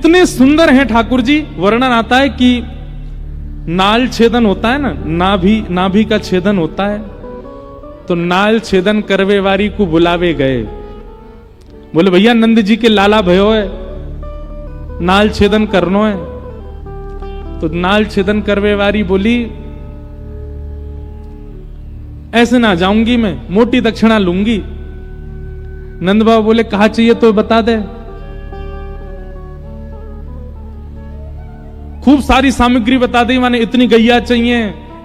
इतने सुंदर हैं ठाकुर जी। वर्णन आता है कि नाल छेदन होता है ना, नाभि का छेदन होता है, तो नाल छेदन करवे वारी को बुलावे गए। बोले भैया नंद जी के लाला भयो है, नाल छेदन करनो है। तो नाल छेदन करवे वारी बोली ऐसे ना जाऊंगी, मैं मोटी दक्षिणा लूंगी। नंद बाबा बोले कहा चाहिए तो बता दे। खूब सारी सामग्री बता दी, माने इतनी गैया चाहिए,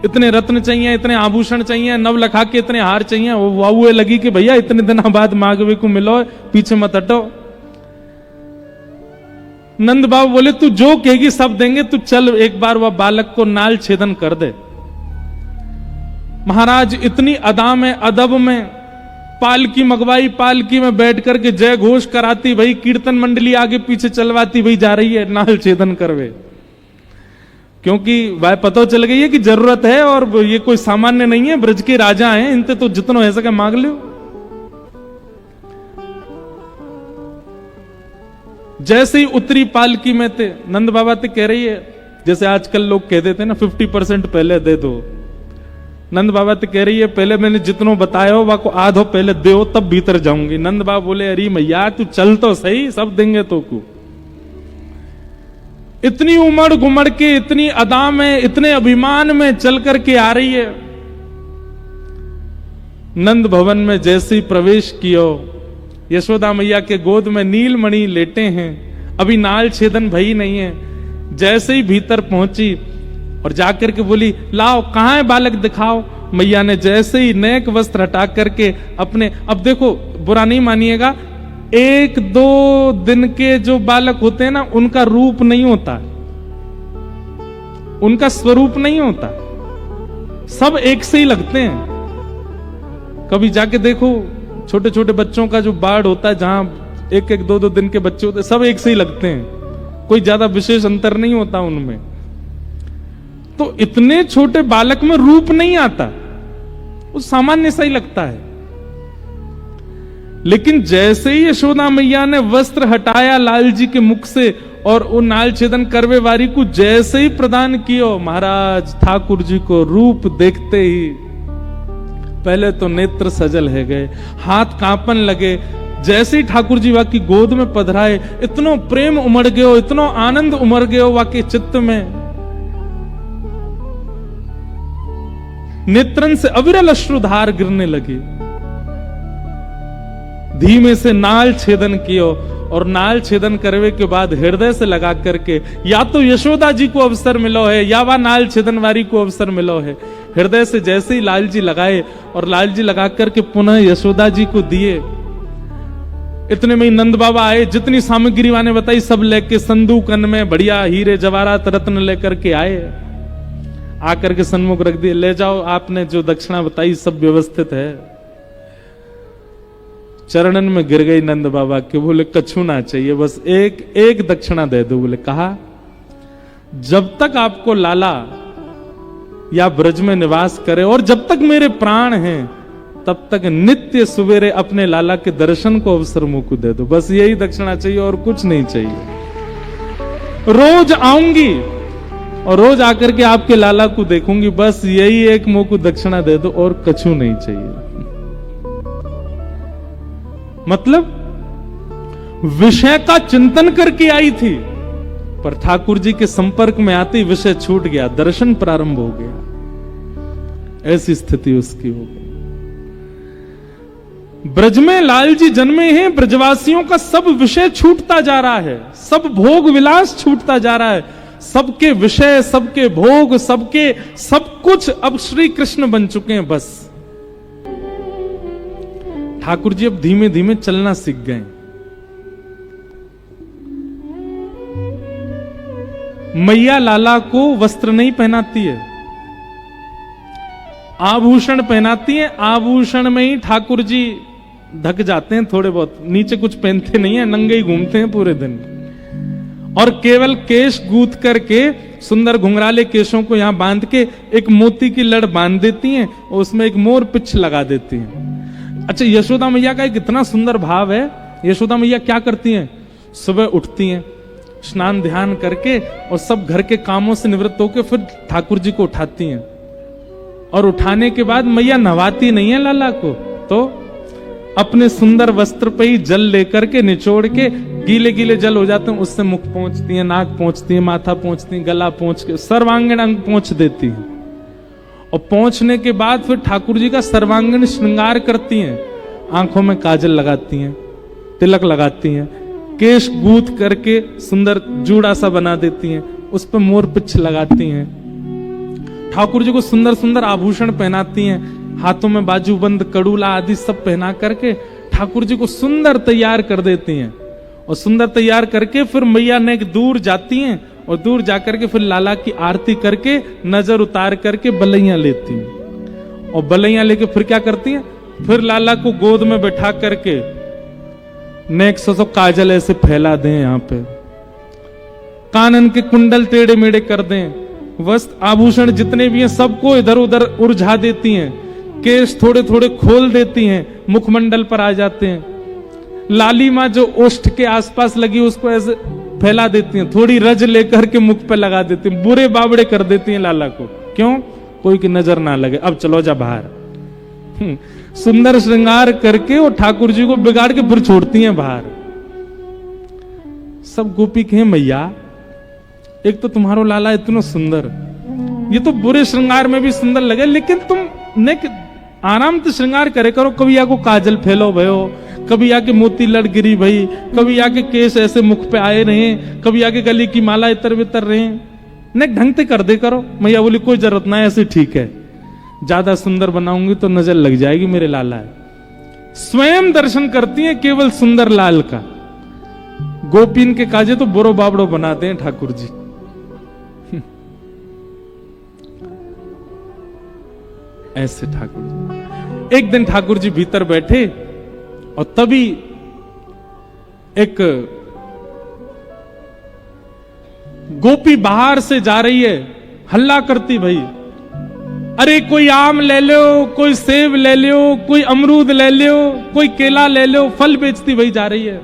इतने रत्न चाहिए, इतने आभूषण चाहिए, नवलखा के इतने हार चाहिए। वो वाहुए लगी कि भैया इतने दिनों बाद मांगवे को मिलो, पीछे मत हटो। नंद बाबा बोले तू जो कहेगी सब देंगे, तू चल एक बार वह बालक को नाल छेदन कर दे। महाराज इतनी अदा में अदब में पालकी मंगवाई, पालकी में बैठ करके जय घोष कराती, भाई कीर्तन मंडली आगे पीछे चलवाती, भाई जा रही है नाल छेदन करवे। क्योंकि वह पता चल गई है कि जरूरत है और ये कोई सामान्य नहीं है, ब्रज के राजा हैं, इनसे तो जितना हो सके मांग लो। जैसे ही उत्तरी पालकी में थे, नंद बाबा ते कह रही है, जैसे आजकल लोग कह देते ना 50% पहले दे दो। नंद बाबा तो कह रही है पहले मैंने जितनो बताया हो वाको आधो पहले दो, तब भीतर जाऊंगी। नंद बाबा बोले अरे मैया तू चल तो सही, सब देंगे तो को। इतनी उमड़ घुमड़ के, इतनी अदा में, इतने अभिमान में चल करके आ रही है। नंद भवन में जैसे ही प्रवेश कियो, यशोदा मैया के गोद में नीलमणि लेटे हैं, अभी नाल छेदन भई नहीं है। जैसे ही भीतर पहुंची और जाकर के बोली लाओ कहां है बालक दिखाओ। मैया ने जैसे ही नेक वस्त्र हटा करके अपने, अब देखो बुरा नहीं मानिएगा, 1-2 दिन के जो बालक होते हैं ना उनका रूप नहीं होता, उनका स्वरूप नहीं होता, सब एक से ही लगते हैं। कभी जाके देखो छोटे छोटे बच्चों का जो बाढ़ होता है, जहां 1-2 दिन के बच्चे होते हैं, सब एक से ही लगते हैं, कोई ज्यादा विशेष अंतर नहीं होता उनमें। तो इतने छोटे बालक में रूप नहीं आता, वो सामान्य सा ही लगता है। लेकिन जैसे ही यशोदा मैया ने वस्त्र हटाया लाल जी के मुख से और वो नाल छेदन करवे वारी को जैसे ही प्रदान किया, महाराज ठाकुर जी को रूप देखते ही पहले तो नेत्र सजल है गए, हाथ कांपन लगे। जैसे ही ठाकुर जी वाकी गोद में पधराए, इतनो प्रेम उमड़ गयो, इतनो आनंद उमड़ गयो वाके चित्त में। नेत्रन से अविरल अश्रुधार गिरने लगी। धीमे से नाल छेदन कियो और नाल छेदन करवे के बाद हृदय से लगा करके, या तो यशोदा जी को अवसर मिलो है या वह नाल छेदन वारी को अवसर मिलो है। हृदय से जैसे ही लाल जी लगाए और लाल जी लगा करके पुनः यशोदा जी को दिए। इतने में ही नंद बाबा आए, जितनी सामग्री वाने बताई सब लेके संदूकन में बढ़िया हीरे जवाहरात रत्न लेकर के आए, आकर के सन्मुख रख दिए, ले जाओ आपने जो दक्षिणा बताई सब व्यवस्थित है। चरणन में गिर गई नंद बाबा के, बोले कछु ना चाहिए, बस एक दक्षिणा दे दो। बोले कहा जब तक आपको लाला या ब्रज में निवास करे और जब तक मेरे प्राण हैं तब तक नित्य सवेरे अपने लाला के दर्शन को अवसर मुंह को दे दो, बस यही दक्षिणा चाहिए और कुछ नहीं चाहिए। रोज आऊंगी और रोज आकर के आपके लाला को देखूंगी, बस यही एक मुंह को दक्षिणा दे दो और कछु नहीं चाहिए। मतलब विषय का चिंतन करके आई थी, पर ठाकुर जी के संपर्क में आते ही विषय छूट गया, दर्शन प्रारंभ हो गया। ऐसी स्थिति उसकी हो गई। ब्रज में लाल जी जन्मे हैं, ब्रजवासियों का सब विषय छूटता जा रहा है, सब भोग विलास छूटता जा रहा है, सबके विषय, सबके भोग, सबके सब कुछ अब श्री कृष्ण बन चुके हैं। बस ठाकुर जी अब धीमे धीमे चलना सीख गए। मैया लाला को वस्त्र नहीं पहनाती है, आभूषण पहनाती है। आभूषण में ही ठाकुर जी ढक जाते हैं थोड़े बहुत, नीचे कुछ पहनते नहीं है, नंगे ही घूमते हैं पूरे दिन। और केवल केश गूंथ करके सुंदर घुंघराले केशों को यहां बांध के एक मोती की लड़ बांध देती हैं और उसमें एक मोर पिछ लगा देती हैं। अच्छा, यशोदा मैया का एक इतना सुंदर भाव है। यशोदा मैया क्या करती हैं? सुबह उठती हैं, स्नान ध्यान करके और सब घर के कामों से निवृत्त होकर फिर ठाकुर जी को उठाती हैं। और उठाने के बाद मैया नहवाती नहीं है लाला को, तो अपने सुंदर वस्त्र पे ही जल लेकर के निचोड़ के, गीले गीले जल हो जाते हैं उससे मुख पोंछती हैं, नाक पोंछती हैं, माथा पोंछती हैं, गला पोंछ के सर्वांगीण अंग पोंछ देती हैं। और पोंछने के बाद फिर ठाकुर जी का सर्वांगीण श्रृंगार करती हैं। आंखों में काजल लगाती हैं, तिलक लगाती हैं, केश गूंथ करके सुंदर जूड़ा सा बना देती हैं, उस पर मोर पिच्छ लगाती हैं। ठाकुर जी को सुंदर सुंदर आभूषण पहनाती हैं, हाथों में बाजूबंद, कड़ूला आदि सब पहना करके ठाकुर जी को सुंदर तैयार कर देती हैं। और सुंदर तैयार करके फिर मैया ने दूर जाती हैं और दूर जाकर के फिर लाला की आरती करके नजर उतार करके बलैया लेती हैं। और बलैया लेके फिर क्या करती हैं, फिर लाला को गोद में बैठा करके नेक सो काजल ऐसे फैला दें, यहाँ पे कानन के कुंडल टेढ़े मेढ़े कर दें, वस्त्र आभूषण जितने भी हैं सबको इधर उधर उलझा देती हैं, केश थोड़े थोड़े खोल देती हैं, मुखमंडल पर आ जाते हैं। लाली माँ जो ओष्ठ के आसपास लगी उसको ऐसे फैला देती हैं, थोड़ी रज लेकर के मुख पे लगा देती हैं, बुरे बाबड़े कर देती हैं लाला को, क्यों, कोई की नजर ना लगे, अब चलो जा बाहर। सुंदर श्रृंगार करके वो ठाकुर जी को बिगाड़ के फिर छोड़ती हैं बाहर। सब गोपी कहे मैया एक तो तुम्हारो लाला इतना सुंदर, ये तो बुरे श्रृंगार में भी सुंदर लगे, लेकिन तुम ने आराम से श्रृंगार करे करो, कभी आको काजल फैलो भयो, कभी आके मोती लड़ गिरी भई, कभी आके केस ऐसे मुख पे आए रहे, कभी आके गले की माला इतर बितर रहे, ने ढंग से कर दे करो। मैया बोली कोई जरूरत ना है, ऐसे ठीक है, ज्यादा सुंदर बनाऊंगी तो नजर लग जाएगी मेरे लाला है। स्वयं दर्शन करती है केवल सुंदर लाल का। गोपीन के काजे तो बुरो बाबड़ो बनाते हैं ठाकुर जी। ऐसे ठाकुर जी, एक दिन ठाकुर जी भीतर बैठे और तभी एक गोपी बाहर से जा रही है, हल्ला करती भाई, अरे कोई आम ले लो, कोई सेब ले लो, कोई अमरूद ले लो, कोई केला ले लो, फल बेचती भाई जा रही है।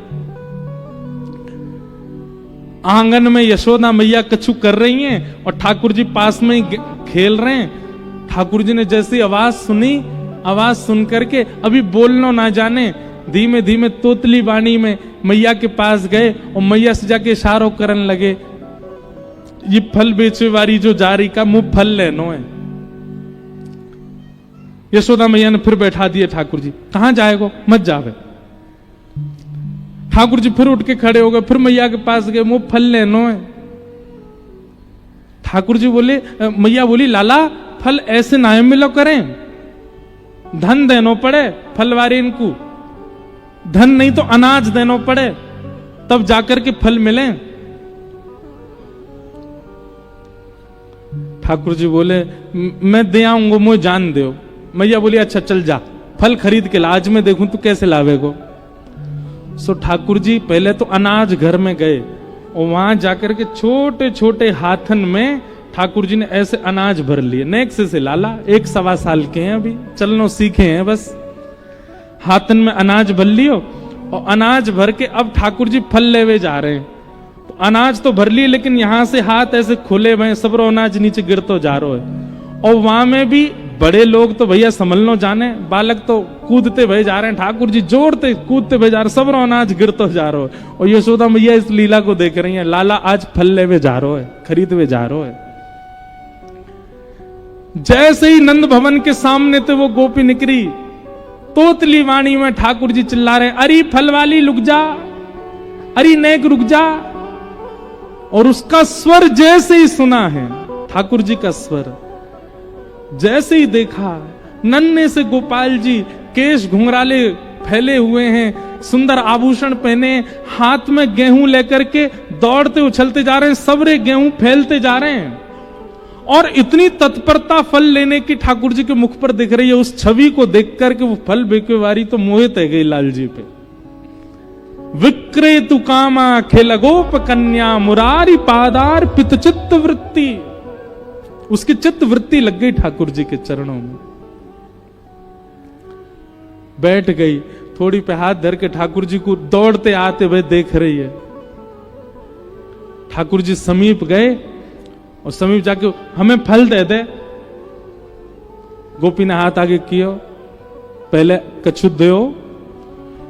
आंगन में यशोदा मैया कछु कर रही हैं और ठाकुर जी पास में ही खेल रहे हैं। ठाकुर जी ने जैसी आवाज सुनी, आवाज सुन करके अभी बोलना ना जाने, धीमे धीमे तोतली वाणी में मैया के पास गए और मैया से जाके इशारों करने लगे, ये फल बेचे वाली जो जा रही का मुंह फल लेनो है। यशोदा मैया ने फिर बैठा दिए ठाकुर जी, कहां जाएगो, मत जावे। ठाकुर जी फिर उठ के खड़े हो गए, फिर मैया के पास गए, मुंह फल लेनो है। ठाकुर जी बोले, मैया बोली लाला फल ऐसे ना मिलो करें, धन देनो पड़े फलवारी इनको, धन नहीं तो अनाज देनो पड़े तब जाकर के फल मिले। ठाकुर जी बोले मैं दे आऊंगा, मुझे जान दो। मैया बोली अच्छा चल जा, फल खरीद के ला, आज मैं देखूं तू कैसे लावेगो। सो ठाकुर जी पहले तो अनाज घर में गए और वहां जाकर के छोटे छोटे हाथन में ठाकुर जी ने ऐसे अनाज भर लिए। नेक से लाला 1-1.25 साल के हैं, अभी चलनो सीखे हैं, बस हाथन में अनाज भर लियो और अनाज भर के अब ठाकुर जी फल लेवे जा रहे हैं। तो अनाज तो भर लिए लेकिन यहां से हाथ ऐसे खुले हुए, सबरो अनाज नीचे गिरतो जा रहा है। और वहां में भी बड़े लोग तो भैया संभलनो जाने, बालक तो कूदते भय जा रहे हैं, ठाकुर जी जोड़ते कूदते भय जा रहे, सबरो अनाज गिरतो जा रहा है। और यशोदा मैया इस लीला को देख रही है, लाला आज फल लेवे जा रहा है, खरीदवे जा रहा है। जैसे ही नंद भवन के सामने तो वो गोपी निकली, तोतली वाणी में ठाकुर जी चिल्ला रहे, अरे फल वाली रुक जा, अरे नेक रुक जा। और उसका स्वर जैसे ही सुना है, ठाकुर जी का स्वर जैसे ही देखा, नन्हे से गोपाल जी केश घुंघराले फैले हुए हैं, सुंदर आभूषण पहने, हाथ में गेहूं लेकर के दौड़ते उछलते जा रहे हैं, सबरे गेहूं फैलते जा रहे हैं। और इतनी तत्परता फल लेने की ठाकुर जी के मुख पर दिख रही है। उस छवि को देख करके वो फल बेचनेवाली तो मोहित है गई लाल जी पे। विक्रेतु कामा खेल गोप कन्या मुरारी पादार पित चित्त वृत्ति, उसकी चित्त वृत्ति लग गई ठाकुर जी के चरणों में, बैठ गई, थोड़ी पे हाथ धर के ठाकुर जी को दौड़ते आते हुए देख रही है। ठाकुर जी समीप गए और समीप जाके हमें फल दे दे। गोपी ने हाथ आगे कियो, पहले कछु दो।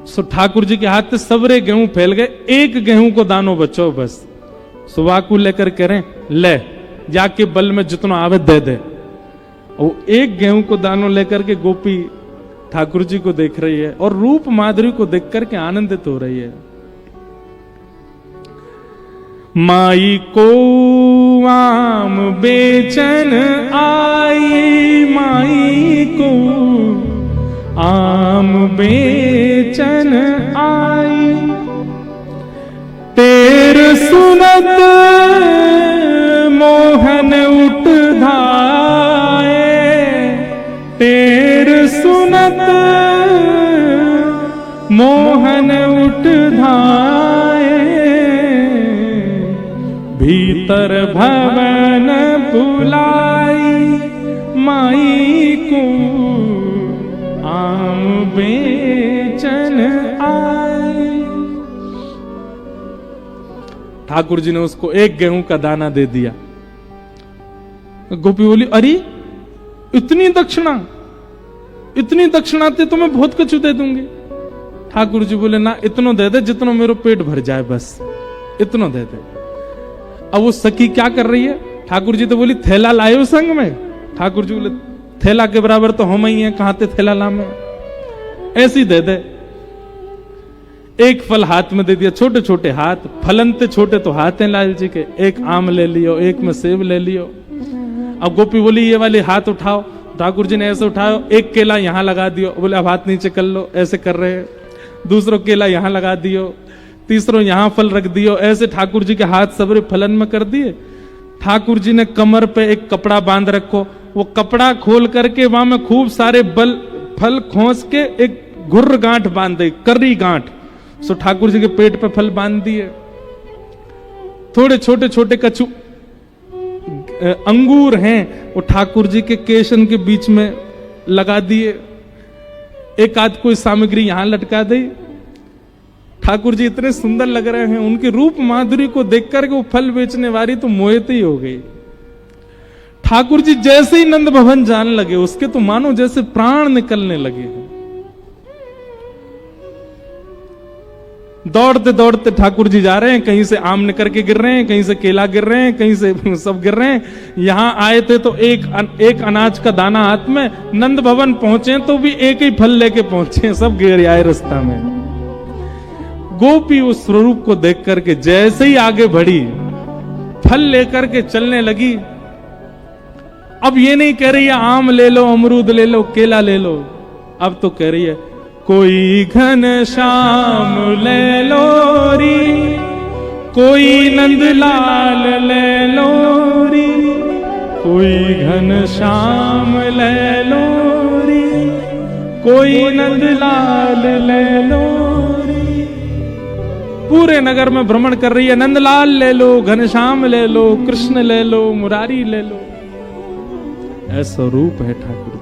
सो ठाकुर जी के हाथ से सबरे गेहूं फैल गए, एक गेहूं को दानो बचो बस। सुबह को लेकर करें ले जाके बल में जितना आवे दे दे। और एक गेहूं को दानो लेकर के गोपी ठाकुर जी को देख रही है और रूप माधुरी को देख करके आनंदित हो रही है। माई को आम बेचन आई, माई को आम बेचन आई, तेर सुनत मोहन उठ धाए, तेर सुनत मोहन उठ धाए, भीतर भवन बुलाई, माई को आम बेचन आई। ठाकुर जी ने उसको एक गेहूं का दाना दे दिया। गोपी बोली, अरे इतनी दक्षिणा, इतनी दक्षिणा तो मैं बहुत कुछ दे दूंगी। ठाकुर जी बोले, ना इतना दे दे जितना मेरा पेट भर जाए, बस इतना दे दे। अब वो सखी क्या कर रही है? ठाकुर जी तो बोली, थैला लायो संग में। ठाकुर जी बोले, थैला के बराबर तो हम ही हैं, कहां ते थैला लामे, ऐसी दे दे। एक फल हाथ में दे दिया, छोटे छोटे हाथ, फलन ते छोटे तो हाथ हैं लाल जी के। एक आम ले लियो, एक में सेब ले लियो। अब गोपी बोली, ये वाले हाथ उठाओ। ठाकुर जी ने ऐसे उठाओ, एक केला यहां लगा दियो। बोले, अब हाथ नीचे कर लो, ऐसे कर रहे हैं। दूसरो केला यहां लगा दियो, तीसरो यहां फल रख दियो। ऐसे ठाकुर जी के हाथ सबरे फलन में कर दिए। ठाकुर जी ने कमर पे एक कपड़ा बांध रखो, वो कपड़ा खोल करके वहां में खूब सारे फल खोस के एक घुर्र गांठ बांध दी, कर्री गांठ। सो ठाकुर जी के पेट पे फल बांध दिए। थोड़े छोटे छोटे कछु अंगूर हैं, वो ठाकुर जी के केशन के बीच में लगा दिए। एक आध कोई सामग्री यहां लटका दी। ठाकुर जी इतने सुंदर लग रहे हैं, उनके रूप माधुरी को देखकर के वो फल बेचने वाली तो मोहित ही हो गई। ठाकुर जी जैसे ही नंद भवन जाने लगे, उसके तो मानो जैसे प्राण निकलने लगे। दौड़ते दौड़ते ठाकुर जी जा रहे हैं, कहीं से आम निकल के गिर रहे हैं, कहीं से केला गिर रहे हैं, कहीं से सब गिर रहे हैं। यहां आए थे तो एक अनाज का दाना हाथ में, नंद भवन पहुंचे तो भी एक ही फल लेके पहुंचे, सब गिर आए रास्ता में। गोपी उस स्वरूप को देख करके जैसे ही आगे बढ़ी, फल लेकर के चलने लगी। अब ये नहीं कह रही है आम ले लो, अमरूद ले लो, केला ले लो। अब तो कह रही है, कोई घन श्याम ले लो री, कोई नंदलाल ले लो री, कोई घन श्याम ले लो री, कोई नंदलाल ले लो री। पूरे नगर में भ्रमण कर रही है, नंदलाल ले लो, घनश्याम ले लो, कृष्ण ले लो, मुरारी ले लो। ऐसा रूप है ठाकुर।